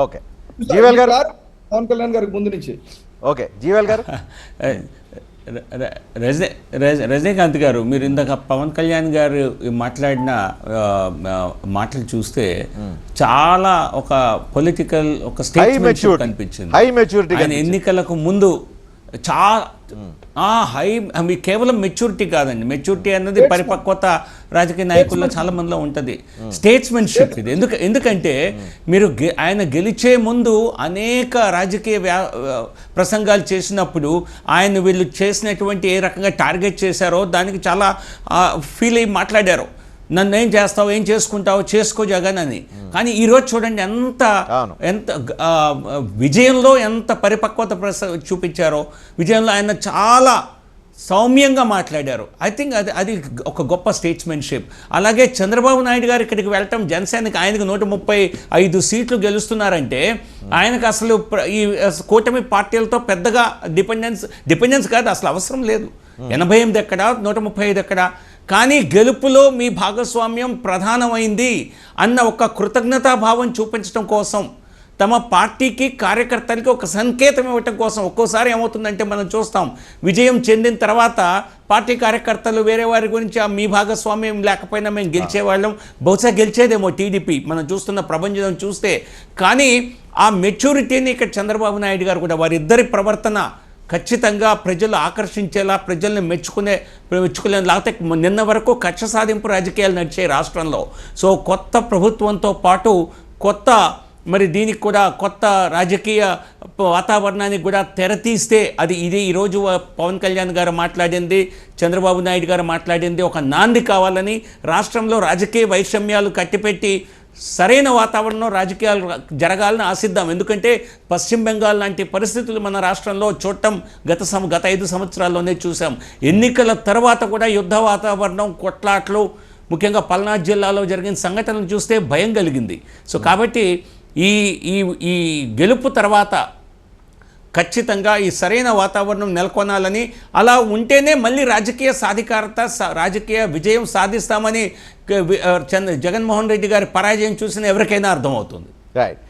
Okay, జీవల్ గారు. పవన్ కళ్యాణ్ గారికి ముందు నుంచి. ఓకే, జీవల్ గారు. రజనీకాంత్ గారు, మీరు ఇందాక పవన్ కళ్యాణ్ గారు మాట్లాడిన మాటలు చూస్తే చాలా ఒక పొలిటికల్ ఒక స్టేట్మెంట్ కనిపించింది. High maturity. ఆయన ఎన్నికలకు ముందు చాలా కేవలం మెచ్యూరిటీ కాదండి, మెచ్యూరిటీ అన్నది పరిపక్వత రాజకీయ నాయకుల్లో చాలా మందిలో ఉంటుంది. స్టేట్స్మెన్షిప్ ఇది. ఎందుకంటే మీరు ఆయన గెలిచే ముందు అనేక రాజకీయ ప్రసంగాలు చేసినప్పుడు ఆయన వీళ్ళు చేసినటువంటి ఏ రకంగా టార్గెట్ చేశారో దానికి చాలా ఫీల్ అయ్యి మాట్లాడారు. నన్ను ఏం చేస్తావు, ఏం చేసుకుంటావు, చేసుకో జగన్ అని. కానీ ఈరోజు చూడండి ఎంత విజయంలో ఎంత పరిపక్వత చూపించారో, విజయంలో ఆయన చాలా సౌమ్యంగా మాట్లాడారు. ఐ థింక్ అది ఒక గొప్ప స్టేట్స్మెన్షిప్. అలాగే చంద్రబాబు నాయుడు గారు ఇక్కడికి వెళ్ళటం, జనసేనకి ఆయనకు 135 సీట్లు గెలుస్తున్నారంటే ఆయనకు అసలు ఈ కూటమి పార్టీలతో పెద్దగా డిపెండెన్స్ కాదు, అసలు అవసరం లేదు. 88 ఎక్కడ, 135 ఎక్కడ. కానీ గెలుపులో మీ భాగస్వామ్యం ప్రధానమైంది అన్న ఒక కృతజ్ఞతాభావం చూపించడం కోసం, తమ పార్టీకి కార్యకర్తలకి ఒక సంకేతం ఇవ్వటం కోసం. ఒక్కోసారి ఏమవుతుందంటే మనం చూస్తాం, విజయం చెందిన తర్వాత పార్టీ కార్యకర్తలు వేరే వారి గురించి మీ భాగస్వామ్యం లేకపోయినా మేము గెలిచేవాళ్ళం, బహుశా గెలిచేదేమో టీడీపీ మనం చూస్తున్న ప్రపంచం చూస్తే. కానీ ఆ మెచ్యూరిటీని ఇక్కడ చంద్రబాబు నాయుడు గారు కూడా, వారిద్దరి ప్రవర్తన ఖచ్చితంగా ప్రజలు ఆకర్షించేలా, ప్రజల్ని మెచ్చుకోలేని, లేకపోతే నిన్న వరకు కక్ష సాధింపు రాజకీయాలు నడిచాయి రాష్ట్రంలో. సో కొత్త ప్రభుత్వంతో పాటు కొత్త దీనికి కూడా కొత్త రాజకీయ వాతావరణానికి కూడా తెరతీస్తే ఇది ఈరోజు పవన్ కళ్యాణ్ గారు మాట్లాడింది, చంద్రబాబు నాయుడు గారు మాట్లాడింది ఒక నాంది కావాలని, రాష్ట్రంలో రాజకీయ వైషమ్యాలు కట్టిపెట్టి సరైన వాతావరణంలో రాజకీయాలు జరగాలని ఆశిద్దాం. ఎందుకంటే పశ్చిమ బెంగాల్ లాంటి పరిస్థితులు మన రాష్ట్రంలో చూడటం గత 5 సంవత్సరాల్లోనే చూసాం. ఎన్నికల తర్వాత కూడా యుద్ధ వాతావరణం, కొట్లాట్లు, ముఖ్యంగా పల్నాడు జిల్లాలో జరిగిన సంఘటనలు చూస్తే భయం కలిగింది. సో కాబట్టి ఈ గెలుపు తర్వాత ఖచ్చితంగా ఈ సరైన వాతావరణం నెలకొనాలని, అలా ఉంటేనే మళ్ళీ రాజకీయ సాధికారత, రాజకీయ విజయం సాధిస్తామని జగన్మోహన్ రెడ్డి గారి పరాజయం చూసిన ఎవరికైనా అర్థమవుతుంది. రైట్.